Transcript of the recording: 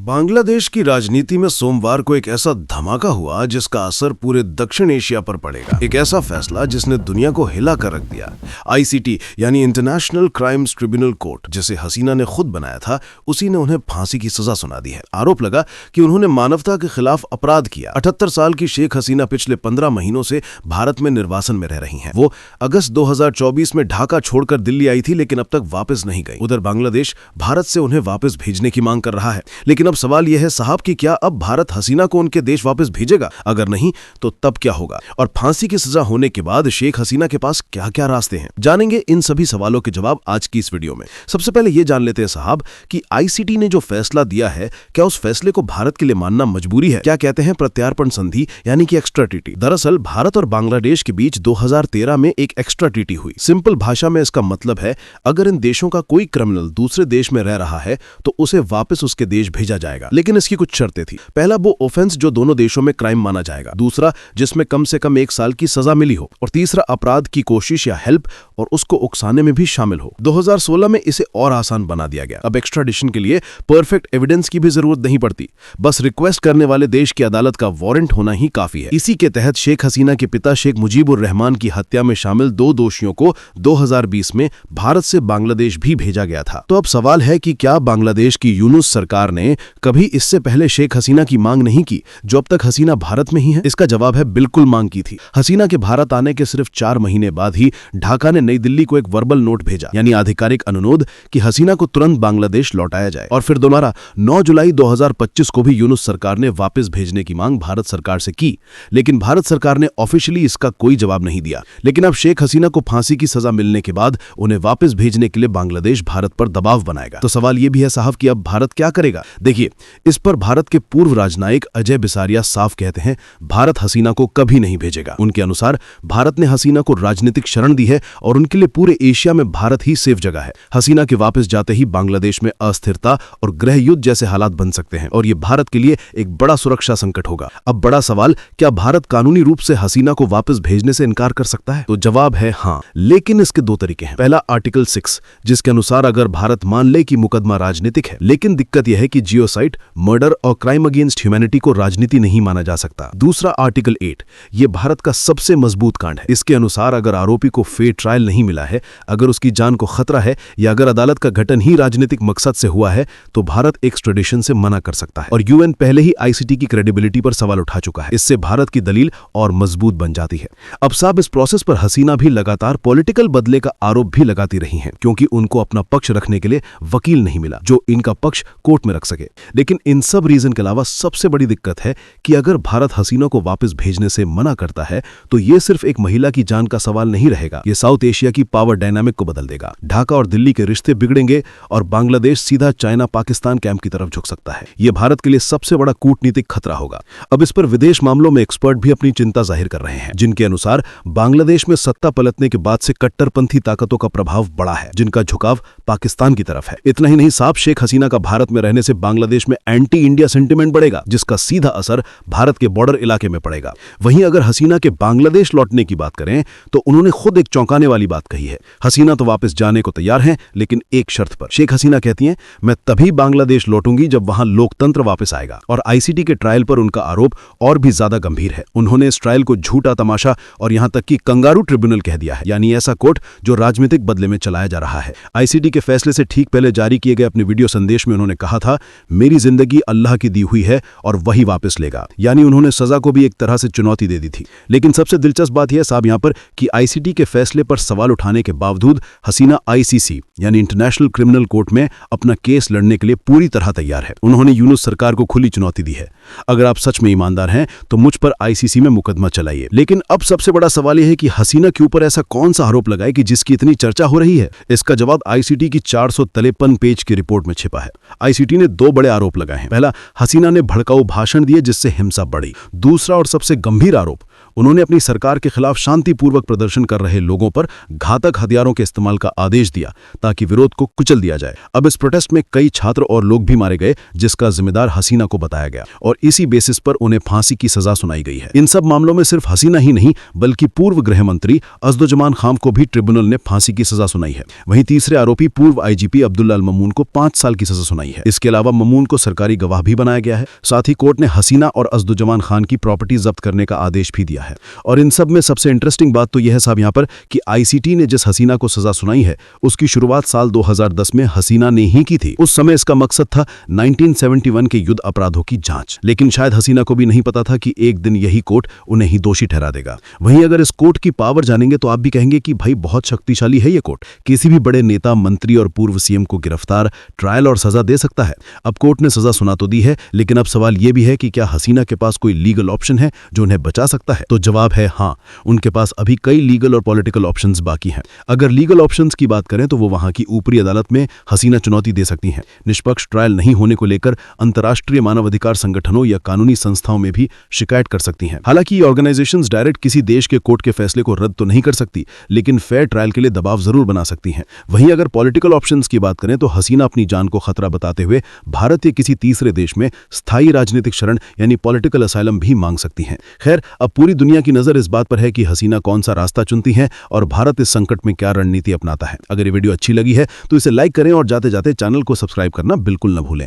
बांग्लादेश की राजनीति में सोमवार को एक ऐसा धमाका हुआ जिसका असर पूरे दक्षिण एशिया पर पड़ेगा। एक ऐसा फैसला जिसने दुनिया को हिला कर रख दिया। आईसीटी यानी इंटरनेशनल क्राइम्स ट्रिब्यूनल कोर्ट, जिसे हसीना ने खुद बनाया था, उसी ने उन्हें फांसी की सजा सुना दी है। आरोप लगा कि उन्होंने मानवता के खिलाफ अपराध किया। 78 साल की शेख हसीना पिछले 15 महीनों से भारत में निर्वासन में रह रही हैं। वो अगस्त 2024 में ढाका छोड़कर दिल्ली आई थी, लेकिन अब तक वापस नहीं गई। उधर बांग्लादेश भारत से उन्हें वापस भेजने की मांग कर रहा है। लेकिन अब सवाल यह है साहब कि क्या अब भारत हसीना को उनके देश वापस भेजेगा? अगर नहीं तो तब क्या होगा? और फांसी की सजा होने के बाद शेख हसीना के पास क्या क्या रास्ते हैं? जानेंगे इन सभी सवालों के जवाब आज की इस वीडियो में। सबसे पहले यह जान लेते हैं साहब कि आईसीटी ने जो फैसला दिया है, क्या उस फैसले को भारत के लिए मानना मजबूरी है? क्या कहते हैं प्रत्यार्पण संधि यानी कि एक्स्ट्रा ट्रीटी। दरअसल भारत और बांग्लादेश के बीच 2013 में एक एक्स्ट्रा ट्रीटी हुई। सिंपल भाषा में इसका मतलब है, अगर इन देशों का कोई क्रिमिनल दूसरे देश में रह रहा है तो उसे वापस उसके देश भेजा जाएगा। लेकिन इसकी कुछ शर्तें थी। पहला, वो ऑफेंस जो दोनों देशों में क्राइम माना जाएगा। दूसरा, जिसमें कम से कम 1 साल की सजा मिली हो। और तीसरा, अपराध की कोशिश या हेल्प और उसको उकसाने में भी शामिल हो। 2016 में इसे और आसान बना दिया गया। अब एक्स्ट्राडिशन के लिए परफेक्ट एविडेंस की भी जरूरत नहीं पड़ती, बस रिक्वेस्ट करने वाले देश की अदालत का वारंट होना ही काफी है। इसी के तहत शेख हसीना के पिता शेख मुजीबुर रहमान की हत्या में शामिल 2 दोषियों को 2020 में भारत से बांग्लादेश भी भेजा गया था। तो अब सवाल है कि क्या बांग्लादेश की यूनुस सरकार ने कभी इससे पहले शेख हसीना की मांग नहीं की, जो अब तक हसीना भारत में ही है? इसका जवाब है बिल्कुल मांग की थी। हसीना के भारत आने के सिर्फ 4 महीने बाद ही ढाका ने नई दिल्ली को एक वर्बल नोट भेजा, यानी आधिकारिक अनुरोध कि हसीना को तुरंत बांग्लादेश लौटाया जाए। और फिर दोबारा 9 जुलाई 2025 को भी यूनुस सरकार ने वापस भेजने की मांग भारत सरकार से की, लेकिन भारत सरकार ने ऑफिशियली इसका कोई जवाब नहीं दिया। लेकिन अब शेख हसीना को फांसी की सजा मिलने के बाद उन्हें वापस भेजने के लिए बांग्लादेश भारत पर दबाव बनाएगा। तो सवाल यह भी है साहब कि अब भारत क्या करेगा? देखिए, इस पर भारत के पूर्व राजनयिक अजय बिसारिया साफ कहते हैं, भारत हसीना को कभी नहीं भेजेगा। उनके अनुसार भारत ने हसीना को राजनीतिक शरण दी है और उनके लिए पूरे एशिया में भारत ही सेफ जगह है। हसीना के वापस जाते ही बांग्लादेश में अस्थिरता और गृह युद्ध जैसे हालात बन सकते हैं और ये भारत के लिए एक बड़ा सुरक्षा संकट होगा। अब बड़ा सवाल, क्या भारत कानूनी रूप से हसीना को वापस भेजने से इनकार कर सकता है? तो जवाब है हाँ, लेकिन इसके 2 तरीके हैं। पहला, आर्टिकल 6, जिसके अनुसार अगर भारत मान ले कि मुकदमा राजनीतिक है, लेकिन दिक्कत यह है कि जियोसाइड, मर्डर और क्राइम अगेंस्ट ह्यूमैनिटी को राजनीति नहीं माना जा सकता। दूसरा, आर्टिकल 8, ये भारत का सबसे मजबूत कांड है। इसके अनुसार अगर आरोपी को फेयर ट्रायल नहीं मिला है, अगर उसकी जान को खतरा है या अगर अदालत का गठन ही राजनीतिक मकसद से हुआ है, तो भारत एक्स्ट्राडिशन से मना कर सकता है। और यूएन पहले ही आईसीटी की क्रेडिबिलिटी पर सवाल उठा चुका है। इससे भारत की दलील और मजबूत बन जाती है। अब साहब, इस प्रोसेस पर हसीना भी लगातार पॉलिटिकल बदले का आरोप भी लगाती रही हैं, क्योंकि उनको अपना पक्ष रखने के लिए वकील नहीं मिला जो इनका पक्ष कोर्ट में रख सके। लेकिन इन सब रीजन के अलावा सबसे बड़ी दिक्कत है कि अगर भारत हसीना को वापस भेजने से मना करता है तो ये सिर्फ एक महिला की जान का सवाल नहीं रहेगा, ये साउथ एशिया की पावर डायनामिक को बदल देगा। ढाका और दिल्ली के रिश्ते बिगड़ेंगे और बांग्लादेश सीधा चाइना पाकिस्तान कैंप की तरफ झुक सकता है। यह भारत के लिए सबसे बड़ा कूटनीतिक खतरा होगा। अब इस पर विदेश मामलों में एक्सपर्ट भी अपनी चिंता जाहिर कर रहे हैं, जिनके अनुसार बांग्लादेश में सत्ता पलटने के बाद से कट्टरपंथी ताकतों का प्रभाव बढ़ा है, जिनका झुकाव पाकिस्तान की तरफ है। इतना ही नहीं साहब, शेख हसीना का भारत में रहने से बांग्लादेश में एंटी इंडिया सेंटिमेंट बढ़ेगा, जिसका सीधा असर भारत के बॉर्डर इलाके में पड़ेगा। वहीं अगर हसीना के बांग्लादेश लौटने की बात करें तो उन्होंने खुद एक चौंकाने वाली बात कही है। हसीना तो वापस जाने को तैयार हैं, लेकिन एक शर्त पर। शेख हसीना कहती हैं, मैं तभी बांग्लादेश लौटूंगी जब वहां लोकतंत्र वापस आएगा। और आईसीटी के ट्रायल पर उनका आरोप और भी ज्यादा गंभीर है। उन्होंने इस ट्रायल को झूठा तमाशा और यहां तक कि कंगारू ट्रिब्यूनल कह दिया है, यानी ऐसा कोर्ट जो राजनीतिक बदले में चलाया जा रहा है। आईसीटी के फैसले से ठीक पहले जारी किए गए अपने वीडियो संदेश में उन्होंने कहा था, मेरी जिंदगी अल्लाह की दी हुई है और वही वापस लेगा, यानी उन्होंने सजा को भी एक तरह से चुनौती दे दी थी। लेकिन सबसे दिलचस्प बात यह साहब यहां पर कि आईसीटी के फैसले पर सवाल उठाने के बावजूद हसीना आईसीसी यानी इंटरनेशनल क्रिमिनल कोर्ट में अपना केस लड़ने के लिए पूरी तरह तैयार है। उन्होंने यूनुस सरकार को खुली चुनौती दी है, अगर आप सच में ईमानदार हैं तो मुझ पर आईसीसी में मुकदमा चलाइए। लेकिन अब सबसे बड़ा सवाल यह है कि हसीना के ऊपर ऐसा कौन सा आरोप लगाए कि जिसकी इतनी चर्चा हो रही है? इसका जवाब आईसीटी की 453 पेज की रिपोर्ट में छिपा है। आईसीटी ने 2 बड़े आरोप लगाए हैं। पहला, हसीना ने भड़काऊ भाषण दिए जिससे हिंसा बढ़ी। दूसरा और सबसे गंभीर आरोप, उन्होंने अपनी सरकार के खिलाफ शांतिपूर्वक प्रदर्शन कर रहे लोगों पर घातक हथियारों के इस्तेमाल का आदेश दिया ताकि विरोध को कुचल दिया जाए। अब इस प्रोटेस्ट में कई छात्र और लोग भी मारे गए, जिसका जिम्मेदार हसीना को बताया गया और इसी बेसिस पर उन्हें फांसी की सजा सुनाई गई है। इन सब मामलों में सिर्फ हसीना ही नहीं बल्कि पूर्व गृह मंत्री असदुज्जमान खान को भी ट्रिब्यूनल ने फांसी की सजा सुनाई है। वहीं तीसरे आरोपी पूर्व आईजीपी अब्दुल्ला अल ममून को 5 साल की सजा सुनाई है। इसके अलावा ममून को सरकारी गवाह भी बनाया गया है। साथ ही कोर्ट ने हसीना और असदुज्जमान खान की प्रॉपर्टी जब्त करने का आदेश भी दिया है। और इन सब में सबसे इंटरेस्टिंग बात तो यह है साहब यहाँ पर कि आईसीटी ने जिस हसीना को सजा सुनाई है उसकी शुरुआत साल 2010 में हसीना ने ही की थी। उस समय इसका मकसद था 1971 के युद्ध अपराधों की जांच, लेकिन शायद हसीना को भी नहीं पता था कि एक दिन यही कोर्ट उन्हें ही दोषी ठहरा देगा। वहीं अगर इस कोर्ट की पावर जानेंगे तो आप भी कहेंगे कि भाई बहुत शक्तिशाली है ये कोर्ट, किसी भी बड़े नेता, मंत्री और पूर्व सीएम को गिरफ्तार, ट्रायल और सजा दे सकता है। अब कोर्ट ने सजा सुना तो दी है, लेकिन अब सवाल यह भी है कि क्या हसीना के पास कोई लीगल ऑप्शन है जो उन्हें बचा सकता है? तो जवाब है हाँ, उनके पास अभी कई लीगल और पॉलिटिकल ऑप्शंस बाकी हैं। अगर लीगल ऑप्शंस की बात करें तो वो वहां की ऊपरी अदालत में हसीना चुनौती दे सकती हैं। निष्पक्ष ट्रायल नहीं होने को लेकर अंतर्राष्ट्रीय मानवाधिकार संगठनों या कानूनी संस्थाओं में भी शिकायत कर सकती हैं। हालांकि ये ऑर्गेनाइजेशंस डायरेक्ट किसी देश के कोर्ट के फैसले को रद्द तो नहीं कर सकती, लेकिन फेयर ट्रायल के लिए दबाव जरूर बना सकती हैं। वहीं अगर पॉलिटिकल ऑप्शंस की बात करें तो हसीना अपनी जान को खतरा बताते हुए भारत या किसी तीसरे देश में स्थायी राजनीतिक शरण यानी पॉलिटिकल असाइलम भी मांग सकती हैं। खैर, अब पूरी दुनिया की नजर इस बात पर है कि हसीना कौन सा रास्ता चुनती हैं और भारत इस संकट में क्या रणनीति अपनाता है। अगर ये वीडियो अच्छी लगी है तो इसे लाइक करें और जाते जाते चैनल को सब्सक्राइब करना बिल्कुल न भूलें।